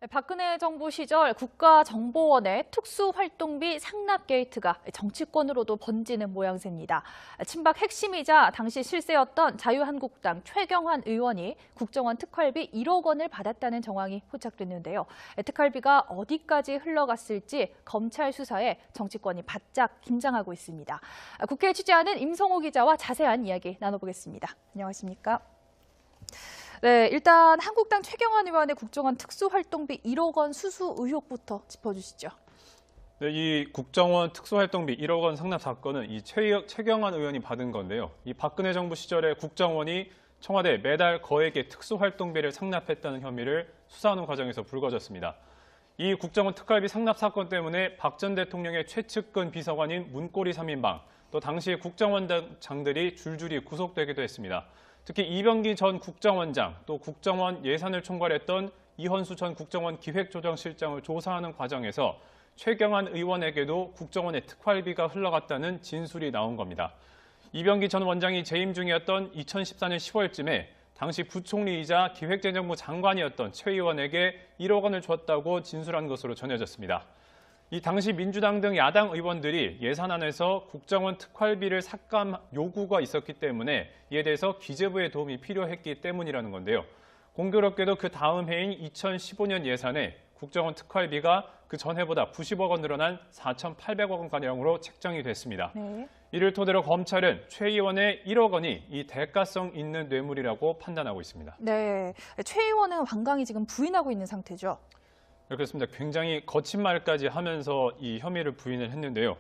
박근혜 정부 시절 국가정보원의 특수활동비 상납 게이트가 정치권으로도 번지는 모양새입니다. 친박 핵심이자 당시 실세였던 자유한국당 최경환 의원이 국정원 특활비 1억 원을 받았다는 정황이 포착됐는데요. 특활비가 어디까지 흘러갔을지 검찰 수사에 정치권이 바짝 긴장하고 있습니다. 국회에 취재하는 임성호 기자와 자세한 이야기 나눠보겠습니다. 안녕하십니까? 네, 일단 한국당 최경환 의원의 국정원 특수활동비 1억 원 수수 의혹부터 짚어주시죠. 네, 이 국정원 특수활동비 1억 원 상납 사건은 이 최경환 의원이 받은 건데요. 이 박근혜 정부 시절에 국정원이 청와대 매달 거액의 특수활동비를 상납했다는 혐의를 수사하는 과정에서 불거졌습니다. 이 국정원 특활비 상납 사건 때문에 박 전 대통령의 최측근 비서관인 문고리 3인방, 또 당시 국정원장들이 줄줄이 구속되기도 했습니다. 특히 이병기 전 국정원장, 또 국정원 예산을 총괄했던 이헌수 전 국정원 기획조정실장을 조사하는 과정에서 최경환 의원에게도 국정원의 특활비가 흘러갔다는 진술이 나온 겁니다. 이병기 전 원장이 재임 중이었던 2014년 10월쯤에 당시 부총리이자 기획재정부 장관이었던 최 의원에게 1억 원을 줬다고 진술한 것으로 전해졌습니다. 이 당시 민주당 등 야당 의원들이 예산안에서 국정원 특활비를 삭감 요구가 있었기 때문에 이에 대해서 기재부의 도움이 필요했기 때문이라는 건데요. 공교롭게도 그 다음 해인 2015년 예산에 국정원 특활비가 그 전해보다 90억 원 늘어난 4,800억 원가량으로 책정이 됐습니다. 네. 이를 토대로 검찰은 최 의원의 1억 원이 이 대가성 있는 뇌물이라고 판단하고 있습니다. 네, 최 의원은 완강히 지금 부인하고 있는 상태죠. 그렇습니다. 굉장히 거친 말까지 하면서 이 혐의를 부인을 했는데요.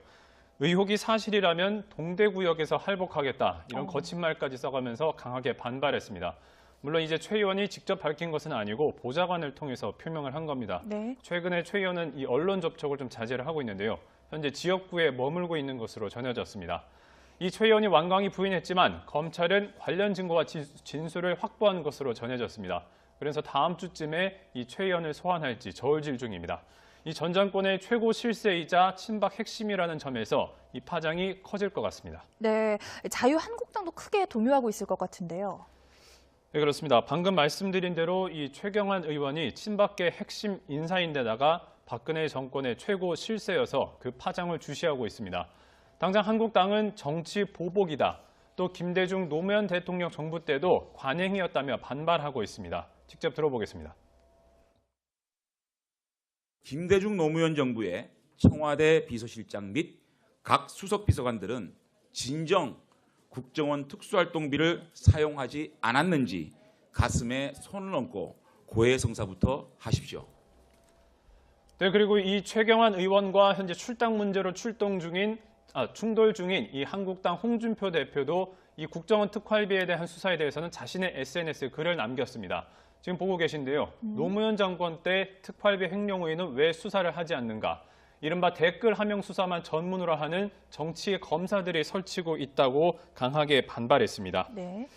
의혹이 사실이라면 동대구역에서 할복하겠다, 이런 거친 말까지 써가면서 강하게 반발했습니다. 물론 이제 최 의원이 직접 밝힌 것은 아니고 보좌관을 통해서 표명을 한 겁니다. 네. 최근에 최 의원은 이 언론 접촉을 좀 자제를 하고 있는데요. 현재 지역구에 머물고 있는 것으로 전해졌습니다. 이 최 의원이 완강히 부인했지만 검찰은 관련 증거와 진술을 확보한 것으로 전해졌습니다. 그래서 다음 주쯤에 이 최 의원을 소환할지 저울질 중입니다. 이 전 정권의 최고 실세이자 친박 핵심이라는 점에서 이 파장이 커질 것 같습니다. 네, 자유한국당도 크게 동요하고 있을 것 같은데요. 네, 그렇습니다. 방금 말씀드린 대로 이 최경환 의원이 친박계 핵심 인사인데다가 박근혜 정권의 최고 실세여서 그 파장을 주시하고 있습니다. 당장 한국당은 정치 보복이다, 또 김대중 노무현 대통령 정부 때도 관행이었다며 반발하고 있습니다. 직접 들어보겠습니다. 김대중 노무현 정부의 청와대 비서실장 및 각 수석 비서관들은 진정 국정원 특수활동비를 사용하지 않았는지 가슴에 손을 얹고 고해성사부터 하십시오. 네, 그리고 이 최경환 의원과 현재 출당 문제로 충돌 중인 이 한국당 홍준표 대표도 이 국정원 특활비에 대한 수사에 대해서는 자신의 SNS에 글을 남겼습니다. 지금 보고 계신데요. 노무현 정권 때 특활비 횡령 후에는 왜 수사를 하지 않는가? 이른바 댓글 하명 수사만 전문으로 하는 정치 검사들이 설치고 있다고 강하게 반발했습니다. 네.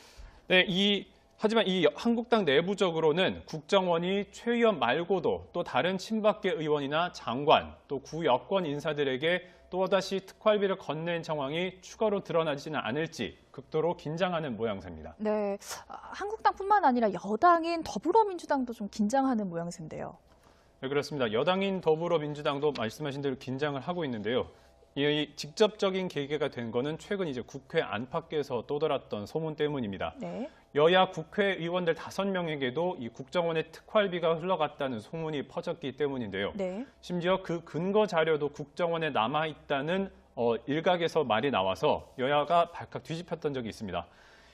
하지만 이 한국당 내부적으로는 국정원이 최 의원 말고도 또 다른 친박계 의원이나 장관, 또 구여권 인사들에게 또다시 특활비를 건넨 정황이 추가로 드러나지는 않을지 극도로 긴장하는 모양새입니다. 네, 한국당뿐만 아니라 여당인 더불어민주당도 좀 긴장하는 모양새인데요. 네, 그렇습니다. 여당인 더불어민주당도 말씀하신 대로 긴장을 하고 있는데요. 이 직접적인 계기가 된 거는 최근 이제 국회 안팎에서 떠돌았던 소문 때문입니다. 네. 여야 국회의원들 5명에게도 이 국정원의 특활비가 흘러갔다는 소문이 퍼졌기 때문인데요. 네. 심지어 그 근거 자료도 국정원에 남아있다는 일각에서 말이 나와서 여야가 발칵 뒤집혔던 적이 있습니다.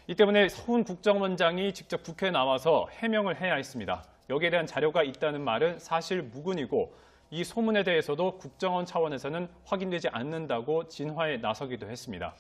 이 때문에 서훈 국정원장이 직접 국회에 나와서 해명을 해야 했습니다. 여기에 대한 자료가 있다는 말은 사실 무근이고 이 소문에 대해서도 국정원 차원에서는 확인되지 않는다고 진화에 나서기도 했습니다.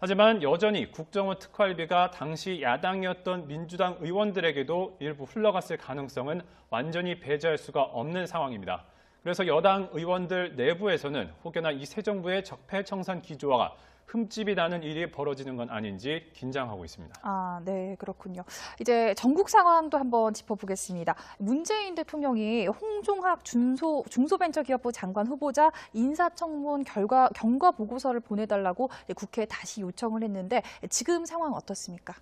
하지만 여전히 국정원 특활비가 당시 야당이었던 민주당 의원들에게도 일부 흘러갔을 가능성은 완전히 배제할 수가 없는 상황입니다. 그래서 여당 의원들 내부에서는 혹여나 이 새 정부의 적폐청산 기조와 흠집이 나는 일이 벌어지는 건 아닌지 긴장하고 있습니다. 아, 네, 그렇군요. 이제 전국 상황도 한번 짚어보겠습니다. 문재인 대통령이 홍종학 중소벤처기업부 장관 후보자 인사청문 경과 보고서를 보내달라고 국회에 다시 요청을 했는데 지금 상황 어떻습니까?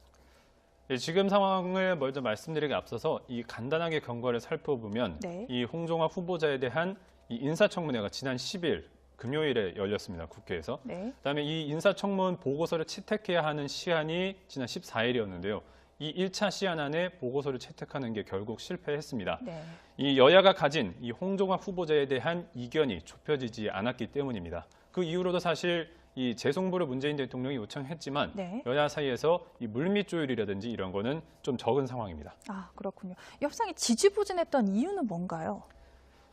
네, 지금 상황을 먼저 말씀드리기 앞서서 이 간단하게 경과를 살펴보면 네. 이 홍종학 후보자에 대한 이 인사청문회가 지난 10일 금요일에 열렸습니다. 국회에서. 네. 그다음에 이 인사청문 보고서를 채택해야 하는 시한이 지난 14일이었는데요. 이 1차 시한 안에 보고서를 채택하는 게 결국 실패했습니다. 네. 이 여야가 가진 이 홍종학 후보자에 대한 이견이 좁혀지지 않았기 때문입니다. 그 이후로도 사실 이 재송부를 문재인 대통령이 요청했지만 네. 여야 사이에서 이 물밑 조율이라든지 이런 거는 좀 적은 상황입니다. 아, 그렇군요. 이 협상이 지지부진했던 이유는 뭔가요?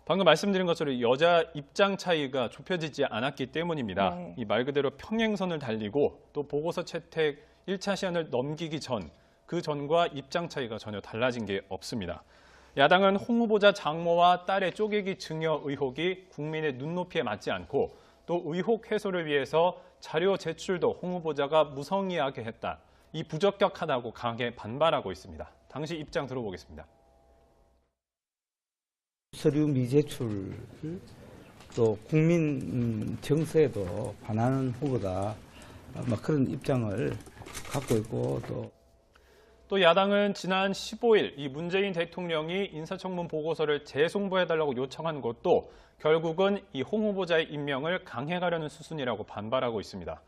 방금 말씀드린 것처럼 여자 입장 차이가 좁혀지지 않았기 때문입니다. 네. 이 말 그대로 평행선을 달리고 또 보고서 채택 1차 시한을 넘기기 전, 그 전과 입장 차이가 전혀 달라진 게 없습니다. 야당은 홍 후보자 장모와 딸의 쪼개기 증여 의혹이 국민의 눈높이에 맞지 않고 또 의혹 해소를 위해서 자료 제출도 홍 후보자가 무성의하게 했다. 이 부적격하다고 강하게 반발하고 있습니다. 당시 입장 들어보겠습니다. 서류 미제출 또 국민 정서에도 반하는 후보다 그런 입장을 갖고 있고 또 야당은 지난 15일 이 문재인 대통령이 인사청문 보고서를 재송부해달라고 요청한 것도 결국은 이 홍 후보자의 임명을 강행하려는 수순이라고 반발하고 있습니다.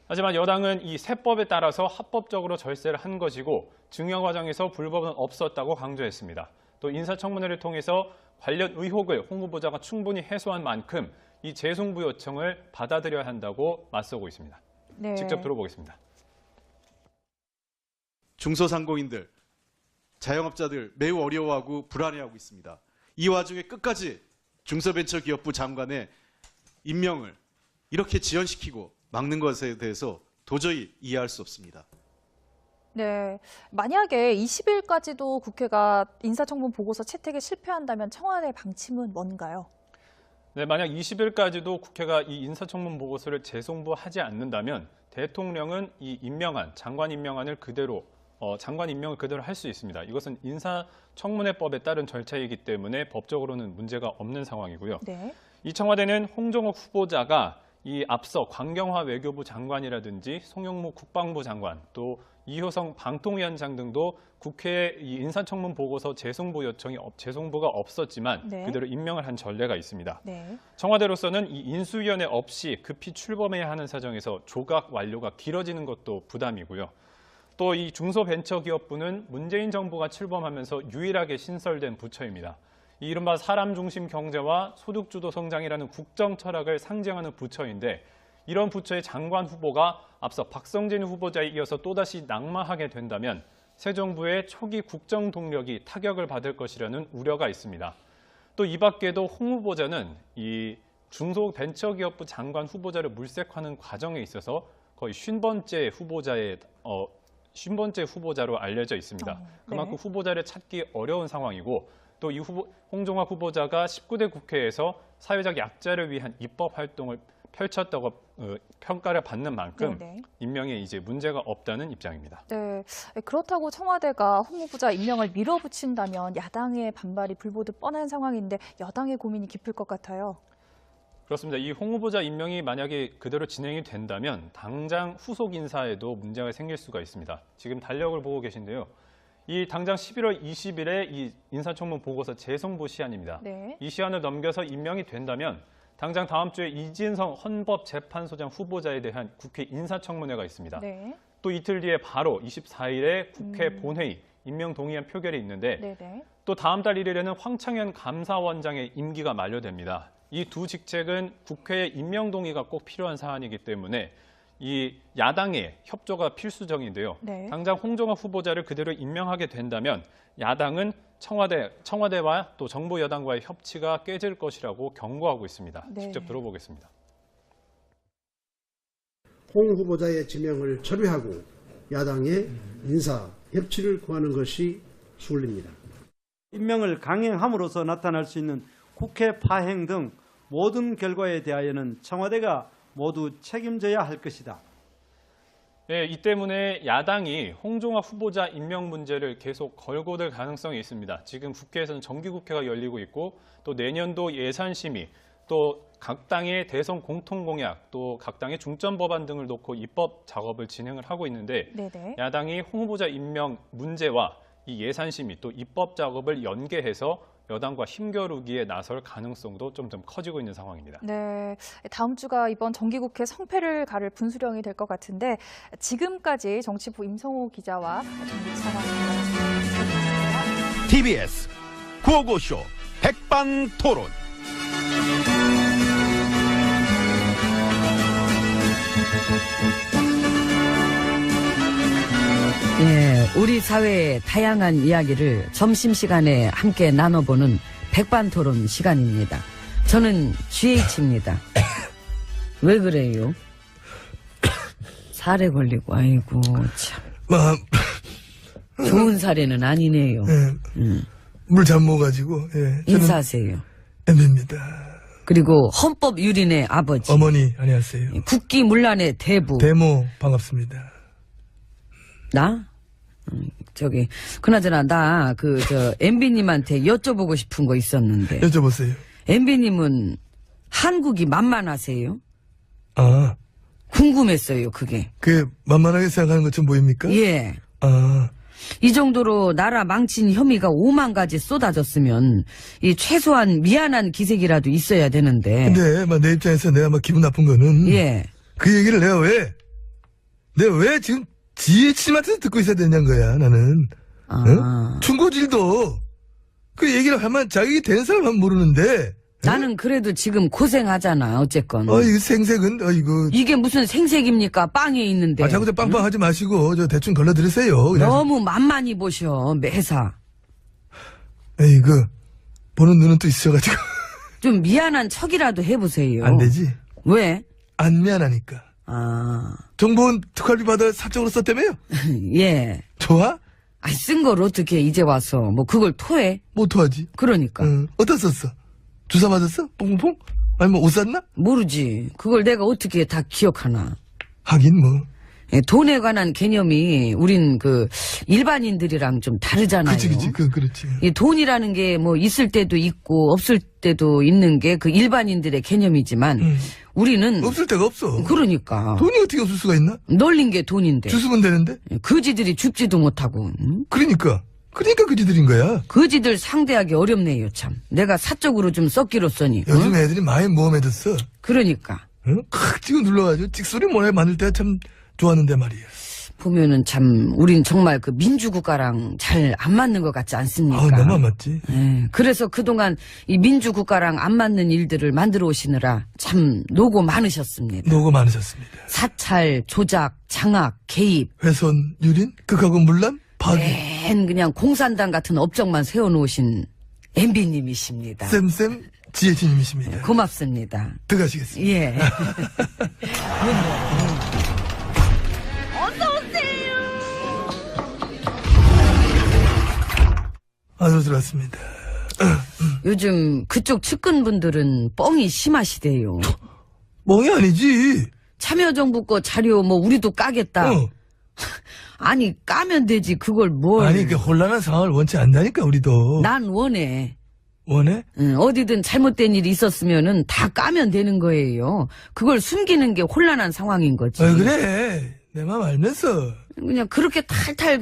하지만 여당은 이 세법에 따라서 합법적으로 절세를 한 것이고 증여 과정에서 불법은 없었다고 강조했습니다. 또 인사청문회를 통해서 관련 의혹을 홍 후보자가 충분히 해소한 만큼 이 재송부 요청을 받아들여야 한다고 맞서고 있습니다. 네. 직접 들어보겠습니다. 중소상공인들, 자영업자들 매우 어려워하고 불안해하고 있습니다. 이 와중에 끝까지 중소벤처기업부 장관의 임명을 이렇게 지연시키고 막는 것에 대해서 도저히 이해할 수 없습니다. 네. 만약에 20일까지도 국회가 인사청문 보고서 채택에 실패한다면 청와대 방침은 뭔가요? 네, 만약 20일까지도 국회가 이 인사청문 보고서를 재송부하지 않는다면 대통령은 이 장관 임명안을 그대로 장관 임명을 그대로 할 수 있습니다. 이것은 인사청문회법에 따른 절차이기 때문에 법적으로는 문제가 없는 상황이고요. 네. 이 청와대는 홍종욱 후보자가 이 앞서 광경화 외교부 장관이라든지 송영무 국방부 장관, 또 이효성 방통위원장 등도 국회에 이 인사청문 보고서 재송부가 없었지만 네. 그대로 임명을 한 전례가 있습니다. 네. 청와대로서는 이 인수위원회 없이 급히 출범해야 하는 사정에서 조각 완료가 길어지는 것도 부담이고요. 또 이 중소벤처기업부는 문재인 정부가 출범하면서 유일하게 신설된 부처입니다. 이 이른바 사람 중심 경제와 소득주도 성장이라는 국정 철학을 상징하는 부처인데 이런 부처의 장관 후보가 앞서 박성진 후보자에 이어서 또다시 낙마하게 된다면 새 정부의 초기 국정 동력이 타격을 받을 것이라는 우려가 있습니다. 또 이 밖에도 홍 후보자는 이 중소벤처기업부 장관 후보자를 물색하는 과정에 있어서 거의 50번째 후보자로 알려져 있습니다. 그만큼 네. 후보자를 찾기 어려운 상황이고 또 이 홍종학 후보자가 19대 국회에서 사회적 약자를 위한 입법 활동을 펼쳤다고 평가를 받는 만큼 네네. 임명에 이제 문제가 없다는 입장입니다. 네. 그렇다고 청와대가 홍 후보자 임명을 밀어붙인다면 야당의 반발이 불보듯 뻔한 상황인데 여당의 고민이 깊을 것 같아요. 그렇습니다. 이 홍 후보자 임명이 만약에 그대로 진행이 된다면 당장 후속 인사에도 문제가 생길 수가 있습니다. 지금 달력을 보고 계신데요. 이 당장 11월 20일에 이 인사청문 보고서 재송부 시한입니다. 네. 이 시한을 넘겨서 임명이 된다면 당장 다음 주에 이진성 헌법재판소장 후보자에 대한 국회 인사청문회가 있습니다. 네. 또 이틀 뒤에 바로 24일에 국회 본회의 임명 동의안 표결이 있는데 네네. 또 다음 달 1일에는 황창현 감사원장의 임기가 만료됩니다. 이 두 직책은 국회의 임명 동의가 꼭 필요한 사안이기 때문에 이 야당의 협조가 필수적인데요. 네. 당장 홍종학 후보자를 그대로 임명하게 된다면 야당은 청와대와 또 정부 여당과의 협치가 깨질 것이라고 경고하고 있습니다. 네. 직접 들어보겠습니다. 홍 후보자의 지명을 철회하고 야당의 인사 협치를 구하는 것이 순리입니다. 임명을 강행함으로써 나타날 수 있는 국회 파행 등 모든 결과에 대하여는 청와대가 모두 책임져야 할 것이다. 네, 이 때문에 야당이 홍종학 후보자 임명 문제를 계속 걸고 들 가능성이 있습니다. 지금 국회에서는 정기국회가 열리고 있고 또 내년도 예산심의 또 각 당의 대선 공통 공약, 또 각 당의 중점 법안 등을 놓고 입법 작업을 진행을 하고 있는데 네네. 야당이 홍 후보자 임명 문제와 이 예산 심의 또 입법 작업을 연계해서 여당과 힘겨루기에 나설 가능성도 점점 커지고 있는 상황입니다. 네, 다음 주가 이번 정기국회 성패를 가를 분수령이 될 것 같은데 지금까지 정치부 임성호 기자와 정국 상황입니다. TBS 구호고쇼 백반토론. 예, 우리 사회의 다양한 이야기를 점심시간에 함께 나눠보는 백반토론 시간입니다. 저는 GH입니다. 왜 그래요? 살에 걸리고, 아이고, 참. 좋은 사례는 아니네요. 물 잘 먹어가지고, 예. 인사하세요. MB입니다. 그리고 헌법 유린의 아버지. 어머니, 안녕하세요. 국기문란의 대부. 데모, 반갑습니다. 나? 그나저나, MB님한테 여쭤보고 싶은 거 있었는데. 여쭤보세요. MB님은 한국이 만만하세요? 아. 궁금했어요, 그게. 만만하게 생각하는 것처럼 보입니까? 예. 아. 이 정도로 나라 망친 혐의가 5만 가지 쏟아졌으면, 이 최소한 미안한 기색이라도 있어야 되는데. 근데, 내 입장에서 내가 기분 나쁜 거는. 예. 그 얘기를 내가 왜 지금 GH님한테서 듣고 있어야 되냐는 거야, 나는. 아. 응? 충고질도 그 얘기를 하면 자기 된 사람만 모르는데. 나는 그래도 지금 고생하잖아, 어쨌건. 이거 생색은, 이거. 이게 무슨 생색입니까? 빵에 있는데. 자꾸 빵빵 하지 마시고, 대충 걸러드리세요. 너무 만만히 보셔, 매사. 에이그, 보는 눈은 또 있어가지고. 좀 미안한 척이라도 해보세요. 안 되지. 왜? 안 미안하니까. 아. 정보원 특활비 받아 사적으로 썼다며요? 예. 좋아? 쓴 걸 어떻게 이제 와서, 그걸 토해? 뭐 토하지? 그러니까. 어디다 썼어? 주사 맞았어? 뽕뽕? 아니, 옷 샀나? 모르지. 그걸 내가 어떻게 다 기억하나. 하긴 예, 돈에 관한 개념이 우린 일반인들이랑 좀 다르잖아요. 그치. 그렇지. 이 돈이라는 게 있을 때도 있고 없을 때도 있는 게 일반인들의 개념이지만 우리는 없을 데가 없어. 그러니까. 돈이 어떻게 없을 수가 있나? 널린 게 돈인데. 주스면 되는데? 거지들이 줍지도 못하고. 응? 그러니까 그지들인 거야. 거지들 상대하기 어렵네요, 참. 내가 사적으로 좀 썩기로써니. 요즘 애들이 많이 모험해졌어. 그러니까. 응? 칵 찍어 눌러가지고 찍소리 모래 만들 때가 참 좋았는데 말이야. 보면은 참 우린 정말 민주국가랑 잘 안 맞는 것 같지 않습니까? 너무 안 맞지. 그래서 그동안 이 민주국가랑 안 맞는 일들을 만들어 오시느라 참 노고 많으셨습니다. 노고 많으셨습니다. 사찰, 조작, 장악, 개입. 훼손, 유린, 극하고 문란, 파기. 맨 그냥 공산당 같은 업적만 세워놓으신 MB님이십니다. 쌤, GH님이십니다. 고맙습니다. 들어가시겠습니다. 예. 들어왔습니다. 요즘 그쪽 측근분들은 뻥이 심하시대요. 뻥이 아니지. 참여정부 거 자료 우리도 까겠다. 아니 까면 되지 그걸 뭘. 아니 혼란한 상황을 원치 않다니까 우리도. 난 원해. 원해? 응, 어디든 잘못된 일이 있었으면은 다 까면 되는 거예요. 그걸 숨기는 게 혼란한 상황인 거지. 그래. 내 맘 알면서. 그냥 그렇게 탈탈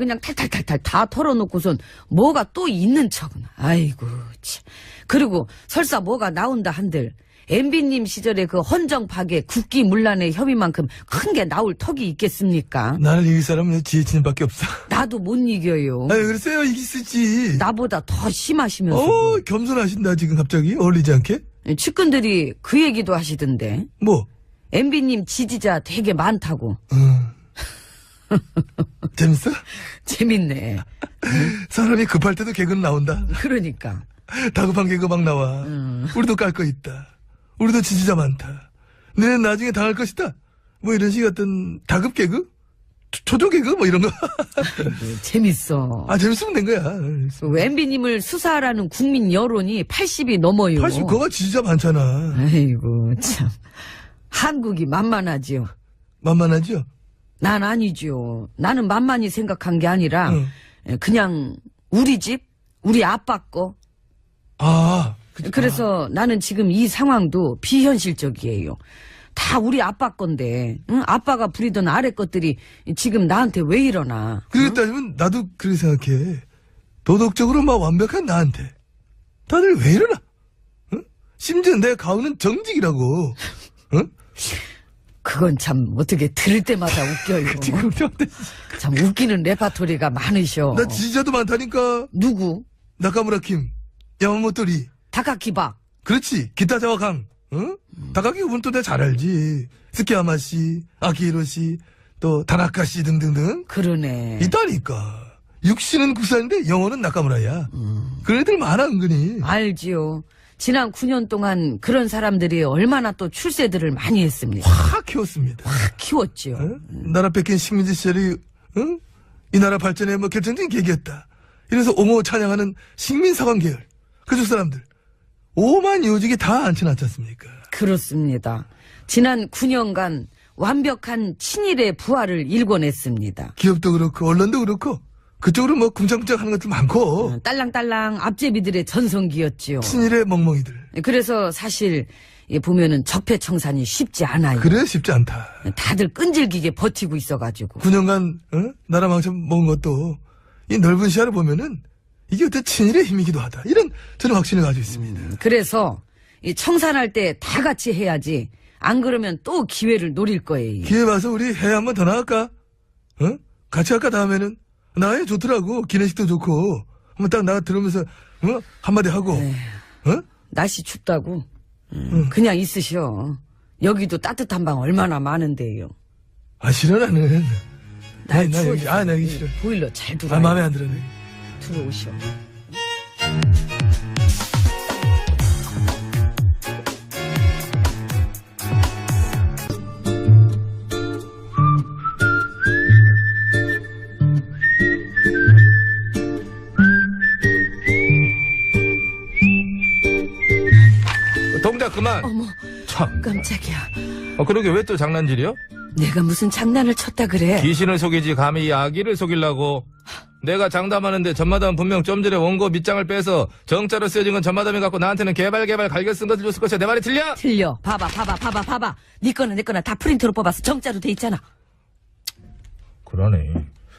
다 털어놓고선 뭐가 또 있는 척은. 아이고 참. 그리고 설사 뭐가 나온다 한들 MB님 시절에 헌정 파괴 국기문란의 혐의만큼 큰 게 나올 턱이 있겠습니까? 나를 이길 사람은 GH님밖에 없어. 나도 못 이겨요. 글쎄요 이길 수 있지. 나보다 더 심하시면서. 겸손하신다 지금 갑자기 어울리지 않게? 측근들이 그 얘기도 하시던데. 뭐? MB님 지지자 되게 많다고. 재밌어? 재밌네. 사람이 급할 때도 개그는 나온다. 그러니까. 다급한 개그 막 나와. 우리도 깔 거 있다. 우리도 지지자 많다. 너네 나중에 당할 것이다. 이런 식 같은 다급 개그? 초조 개그? 이런 거. 재밌어. 재밌으면 된 거야. MB님을 수사하라는 국민 여론이 80이 넘어요. 80, 그거가 지지자 많잖아. 아이고, 참. 한국이 만만하지요. 만만하죠? 난 아니죠. 나는 만만히 생각한 게 아니라, 그냥 우리 집, 우리 아빠 거. 그래서 나는 지금 이 상황도 비현실적이에요. 다 우리 아빠 건데, 응? 아빠가 부리던 아래 것들이 지금 나한테 왜 이러나? 그렇게 따지면 나도 그렇게 생각해. 도덕적으로 막 완벽한 나한테 다들 왜 이러나? 응? 심지어 내 가오는 정직이라고. 응? 그건 참 어떻게 들을 때마다 웃겨요. 지금 참 웃기는 레파토리가 많으셔. 나 지지자도 많다니까. 누구? 나카무라 킴, 야마모토리. 다카키박. 그렇지. 기타자와 강. 응? 다카키 부분 또 내가 잘 알지. 스키야마 씨, 아키히로 씨, 또 다나카 씨 등등등. 그러네. 있다니까. 육신은 국산인데 영어는 나카무라야. 그런 애들 많아 은근히. 알지요. 지난 9년 동안 그런 사람들이 얼마나 또 출세들을 많이 했습니다. 확 키웠습니다. 확 키웠지요. 응? 나라 뺏긴 식민지 시절이 응? 이 나라 발전에 뭐 결정적인 계기였다. 이래서 옹호 찬양하는 식민사관 계열 그쪽 사람들 오만 요직이 다 앉혀놨지 않습니까? 그렇습니다. 지난 9년간 완벽한 친일의 부활을 일궈냈습니다. 기업도 그렇고 언론도 그렇고 그쪽으로 뭐 궁창궁창 하는 것들 많고 딸랑딸랑 앞제비들의 전성기였지요. 친일의 멍멍이들. 그래서 사실 보면은 적폐청산이 쉽지 않아요. 그래 쉽지 않다. 다들 끈질기게 버티고 있어가지고. 9년간 나라 망쳐 먹은 것도 이 넓은 시야를 보면은 이게 어떤 친일의 힘이기도 하다. 이런 저는 확신을 가지고 있습니다. 그래서 이 청산할 때 다 같이 해야지. 안 그러면 또 기회를 노릴 거예요. 기회 봐서 우리 해외 한번 더 나갈까? 어? 같이 할까 다음에는? 나에 좋더라고. 기내식도 좋고. 한번 딱 나가 들으면서 한마디 하고. 어? 날씨 춥다고. 그냥 있으셔. 여기도 따뜻한 방 얼마나 많은데요. 아 싫어 나는. 나 추워. 여기 나 여기 싫어. 보일러 잘 들어. 아 마음에 안 들어. 들어오셔. 동작 그만. 어머, 참. 깜짝이야. 그러게 왜 또 장난질이요? 내가 무슨 장난을 쳤다 그래. 귀신을 속이지 감히 이 아기를 속이려고. 내가 장담하는데 전마담은 분명 좀 전에 원고 밑장을 빼서 정자로 쓰여진 건 전마담이 갖고 나한테는 개발 갈겨 쓴 것을 줬을 것이야. 내 말이 틀려? 틀려. 봐봐. 네 거나 내 거나 다 프린터로 뽑아서 정자로 돼 있잖아. 그러네.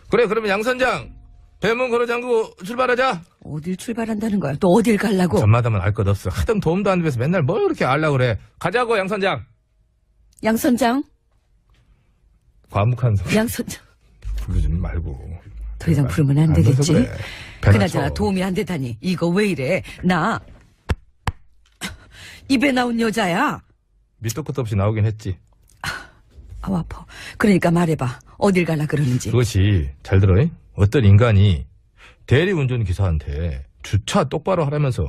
그래 그러면 양 선장 배문 걸어 잠그고 출발하자. 어딜 출발한다는 거야? 또 어딜 가려고? 전마담은 알 것 없어. 하등 도움도 안 돼서 맨날 뭘 그렇게 알려고 그래. 가자고 양 선장. 양 선장? 과묵한 소리 양 선장. 부르지 말고. 더 이상 부르면 안 되겠지? 그래. 그나저나 도움이 안 되다니. 이거 왜 이래? 나 입에 나온 여자야. 밑도 끝도 없이 나오긴 했지. 아파. 그러니까 말해봐. 어딜 가나 그러는지. 그것이 잘 들어. 어떤 인간이 대리운전 기사한테 주차 똑바로 하라면서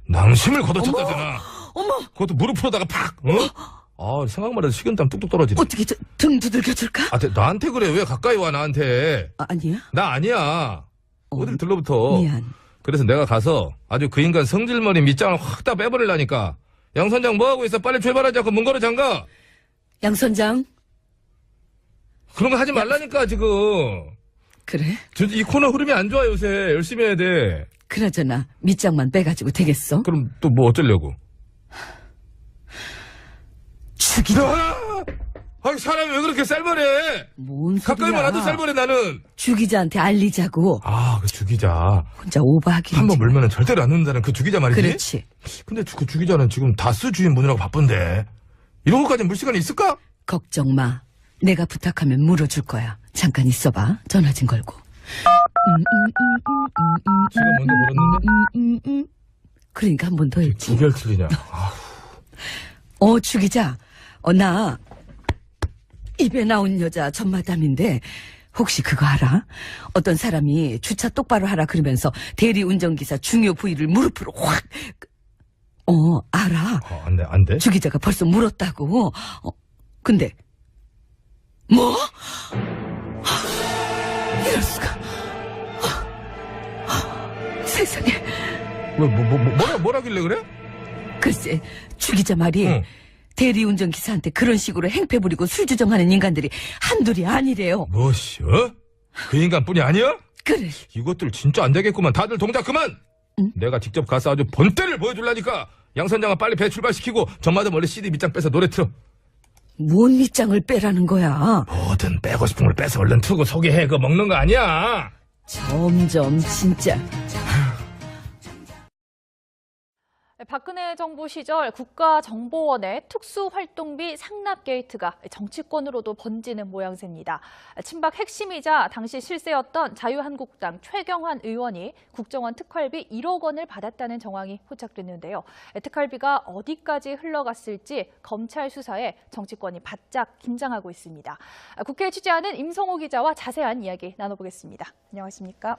낭심을 걷어쳤다잖아. 어머. 그것도 무릎으로다가 팍. 아 생각만 해도 식은땀 뚝뚝 떨어지네. 어떻게 등 두들겨 줄까? 아, 나한테 그래. 왜 가까이 와 나한테. 아니야? 나 아니야. 어딜 들러붙어. 미안. 그래서 내가 가서 아주 그 인간 성질머리 밑장을 확 다 빼버리려니까. 양 선장 뭐하고 있어? 빨리 출발하지 않고 문 걸어 잠가. 양 선장. 그런 거 하지 말라니까 지금. 그래? 이 코너 흐름이 안 좋아 요새. 열심히 해야 돼. 그나저나 밑장만 빼가지고 되겠어? 그럼 또 뭐 어쩌려고? 죽이자. 아니 사람이 왜 그렇게 쌀벌해? 뭔 소리야? 가까이만 와도 쌀벌해 나는. 주기자한테 알리자고. 아, 그 주기자. 혼자 오버하기. 한번 물면은 절대로 안 는다는 그 주기자 말이지? 그렇지. 근데 그 주기자는 지금 다스 주인 보느라고 바쁜데. 이런 것까지 물 시간이 있을까? 걱정 마. 내가 부탁하면 물어줄 거야. 잠깐 있어봐. 전화 좀 걸고. 지금 먼저 걸었는데? 그러니까 한 번 더 했지. 두 개를 틀리냐. 주기자. 나 입에 나온 여자 전마담인데 혹시 그거 알아? 어떤 사람이 주차 똑바로 하라 그러면서 대리운전기사 중요 부위를 무릎으로 확. 알아. 안 돼? 주기자가 벌써 물었다고. 근데 뭐? 이럴 수가. 세상에. 뭐라길래 그래? 글쎄, 주기자 말이 대리운전 기사한테 그런 식으로 행패 부리고 술 주정하는 인간들이 한둘이 아니래요. 뭐시, 그 인간뿐이 아니야? 그래. 이것들 진짜 안 되겠구만. 다들 동작 그만! 응? 내가 직접 가서 아주 본때를 보여줄라니까. 양 선장아 빨리 배 출발시키고 전마담 원래 CD 밑장 빼서 노래 틀어. 뭔 밑장을 빼라는 거야? 뭐든 빼고 싶은 걸 빼서 얼른 틀고 소개해. 그거 먹는 거 아니야. 점점 진짜. 박근혜 정부 시절 국가정보원의 특수활동비 상납 게이트가 정치권으로도 번지는 모양새입니다. 친박 핵심이자 당시 실세였던 자유한국당 최경환 의원이 국정원 특활비 1억 원을 받았다는 정황이 포착됐는데요. 특활비가 어디까지 흘러갔을지 검찰 수사에 정치권이 바짝 긴장하고 있습니다. 국회에 취재하는 임성호 기자와 자세한 이야기 나눠보겠습니다. 안녕하십니까?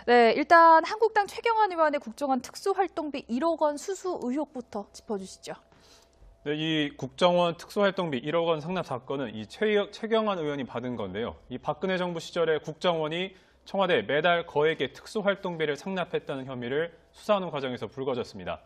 네, 일단 한국당 최경환 의원의 국정원 특수활동비 1억 원 수수 의혹부터 짚어주시죠. 네, 이 국정원 특수활동비 1억 원 상납 사건은 이 최경환 의원이 받은 건데요. 이 박근혜 정부 시절에 국정원이 청와대 매달 거액의 특수활동비를 상납했다는 혐의를 수사하는 과정에서 불거졌습니다.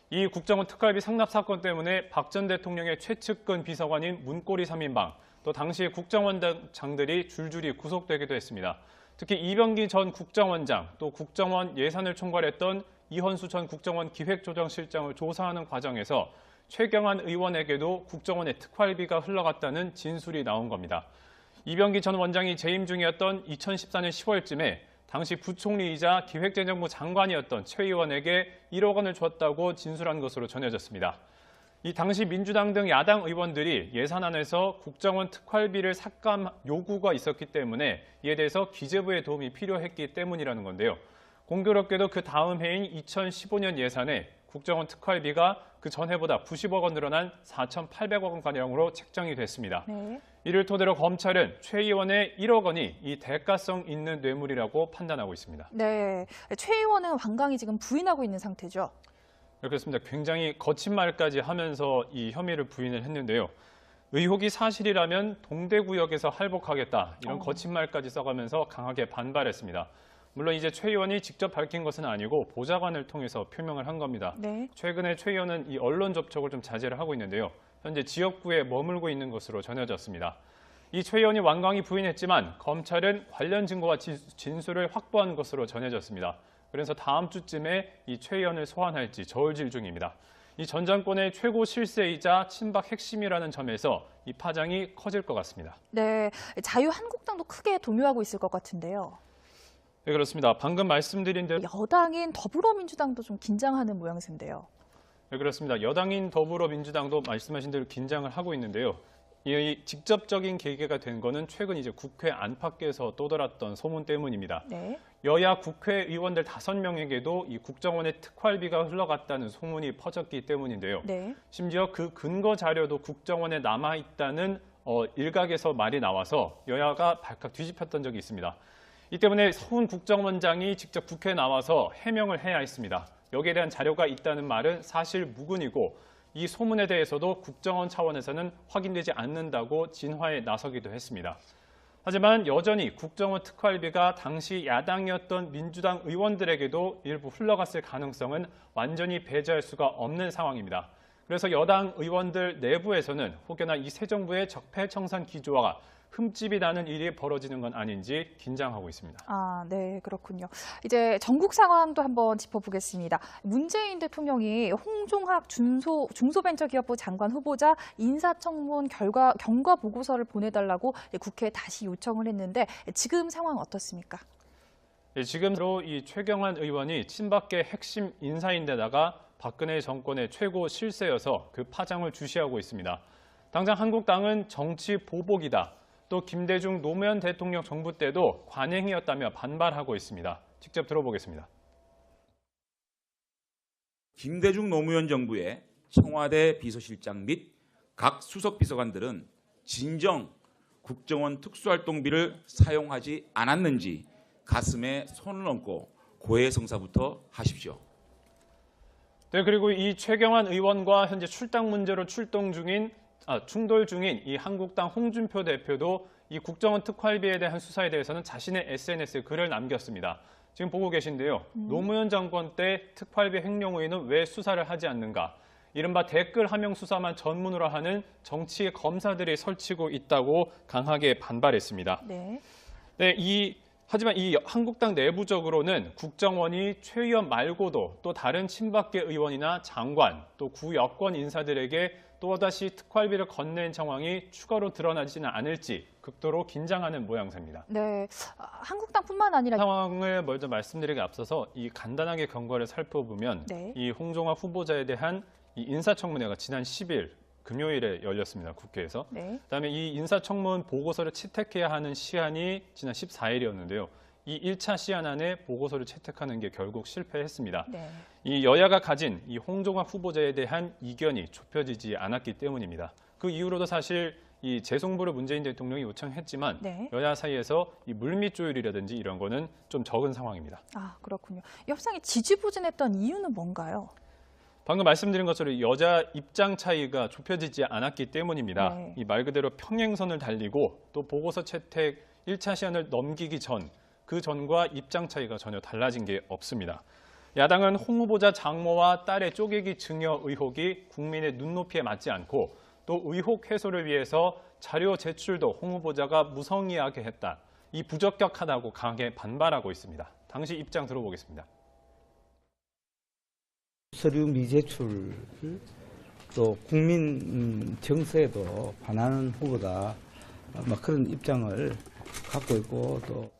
이 국정원 특활비 상납 사건 때문에 박 전 대통령의 최측근 비서관인 문고리 3인방, 또 당시 국정원장들이 줄줄이 구속되기도 했습니다. 특히 이병기 전 국정원장, 또 국정원 예산을 총괄했던 이헌수 전 국정원 기획조정실장을 조사하는 과정에서 최경환 의원에게도 국정원의 특활비가 흘러갔다는 진술이 나온 겁니다. 이병기 전 원장이 재임 중이었던 2014년 10월쯤에 당시 부총리이자 기획재정부 장관이었던 최 의원에게 1억 원을 줬다고 진술한 것으로 전해졌습니다. 이 당시 민주당 등 야당 의원들이 예산안에서 국정원 특활비를 삭감 요구가 있었기 때문에 이에 대해서 기재부의 도움이 필요했기 때문이라는 건데요. 공교롭게도 그 다음 해인 2015년 예산에 국정원 특활비가 그 전해보다 90억 원 늘어난 4,800억 원가량으로 책정이 됐습니다. 네. 이를 토대로 검찰은 최 의원의 1억 원이 이 대가성 있는 뇌물이라고 판단하고 있습니다. 네, 최 의원은 완강히 지금 부인하고 있는 상태죠. 네, 그렇습니다. 굉장히 거친 말까지 하면서 이 혐의를 부인을 했는데요. 의혹이 사실이라면 동대구역에서 할복하겠다, 이런 거친 말까지 써가면서 강하게 반발했습니다. 물론 이제 최 의원이 직접 밝힌 것은 아니고 보좌관을 통해서 표명을 한 겁니다. 네. 최근에 최 의원은 이 언론 접촉을 좀 자제를 하고 있는데요. 현재 지역구에 머물고 있는 것으로 전해졌습니다. 이 최 의원이 완강히 부인했지만 검찰은 관련 증거와 진술을 확보한 것으로 전해졌습니다. 그래서 다음 주쯤에 이 최 의원을 소환할지 저울질 중입니다. 이 전 정권의 최고 실세이자 친박 핵심이라는 점에서 이 파장이 커질 것 같습니다. 네, 자유한국당도 크게 동요하고 있을 것 같은데요. 네, 그렇습니다. 방금 말씀드린 대로 여당인 더불어민주당도 좀 긴장하는 모양새인데요. 네, 그렇습니다. 여당인 더불어민주당도 말씀하신 대로 긴장을 하고 있는데요. 이 직접적인 계기가 된 거는 최근 이제 국회 안팎에서 떠돌았던 소문 때문입니다. 네. 여야 국회의원들 5명에게도 이 국정원의 특활비가 흘러갔다는 소문이 퍼졌기 때문인데요. 네. 심지어 그 근거 자료도 국정원에 남아있다는 일각에서 말이 나와서 여야가 발칵 뒤집혔던 적이 있습니다. 이 때문에 서훈 국정원장이 직접 국회에 나와서 해명을 해야 했습니다. 여기에 대한 자료가 있다는 말은 사실 무근이고 이 소문에 대해서도 국정원 차원에서는 확인되지 않는다고 진화에 나서기도 했습니다. 하지만 여전히 국정원 특활비가 당시 야당이었던 민주당 의원들에게도 일부 흘러갔을 가능성은 완전히 배제할 수가 없는 상황입니다. 그래서 여당 의원들 내부에서는 혹여나 이 새 정부의 적폐청산 기조와 흠집이 나는 일이 벌어지는 건 아닌지 긴장하고 있습니다. 아, 네, 그렇군요. 이제 전국 상황도 한번 짚어보겠습니다. 문재인 대통령이 홍종학 중소벤처기업부 장관 후보자 인사청문 경과 보고서를 보내달라고 국회에 다시 요청을 했는데 지금 상황 어떻습니까? 네, 지금으로 이 최경환 의원이 친박계 핵심 인사인데다가 박근혜 정권의 최고 실세여서 그 파장을 주시하고 있습니다. 당장 한국당은 정치 보복이다. 또 김대중 노무현 대통령 정부 때도 관행이었다며 반발하고 있습니다. 직접 들어보겠습니다. 김대중 노무현 정부의 청와대 비서실장 및 각 수석 비서관들은 진정 국정원 특수활동비를 사용하지 않았는지 가슴에 손을 얹고 고해성사부터 하십시오. 네, 그리고 이 최경환 의원과 현재 출당 문제로 충돌 중인 이 한국당 홍준표 대표도 이 국정원 특활비에 대한 수사에 대해서는 자신의 SNS에 글을 남겼습니다. 지금 보고 계신데요. 노무현 정권 때 특활비 횡령의는 왜 수사를 하지 않는가? 이른바 댓글 하명 수사만 전문으로 하는 정치 검사들이 설치고 있다고 강하게 반발했습니다. 네. 네, 이 하지만 이 한국당 내부적으로는 국정원이 최 의원 말고도 또 다른 친박계 의원이나 장관, 또 구여권 인사들에게 또다시 특활비를 건넨 정황이 추가로 드러나지는 않을지 극도로 긴장하는 모양새입니다. 네, 한국당뿐만 아니라 상황을 먼저 말씀드리기 앞서서 이 간단하게 경과를 살펴보면 네. 이 홍종학 후보자에 대한 이 인사청문회가 지난 10일 금요일에 열렸습니다. 국회에서. 네. 그다음에 이 인사청문 보고서를 채택해야 하는 시한이 지난 14일이었는데요. 이 1차 시한 안에 보고서를 채택하는 게 결국 실패했습니다. 네. 이 여야가 가진 이 홍종학 후보자에 대한 이견이 좁혀지지 않았기 때문입니다. 그 이후로도 사실 이 재송부를 문재인 대통령이 요청했지만 네. 여야 사이에서 이 물밑 조율이라든지 이런 거는 좀 적은 상황입니다. 아, 그렇군요. 이 협상이 지지부진했던 이유는 뭔가요? 방금 말씀드린 것처럼 여자 입장 차이가 좁혀지지 않았기 때문입니다. 네. 이 말 그대로 평행선을 달리고 또 보고서 채택 1차 시한을 넘기기 전, 그 전과 입장 차이가 전혀 달라진 게 없습니다. 야당은 홍 후보자 장모와 딸의 쪼개기 증여 의혹이 국민의 눈높이에 맞지 않고 또 의혹 해소를 위해서 자료 제출도 홍 후보자가 무성의하게 했다. 이 부적격하다고 강하게 반발하고 있습니다. 당시 입장 들어보겠습니다. 서류 미제출 또 국민 정서에도 반하는 후보다 그런 입장을 갖고 있고 또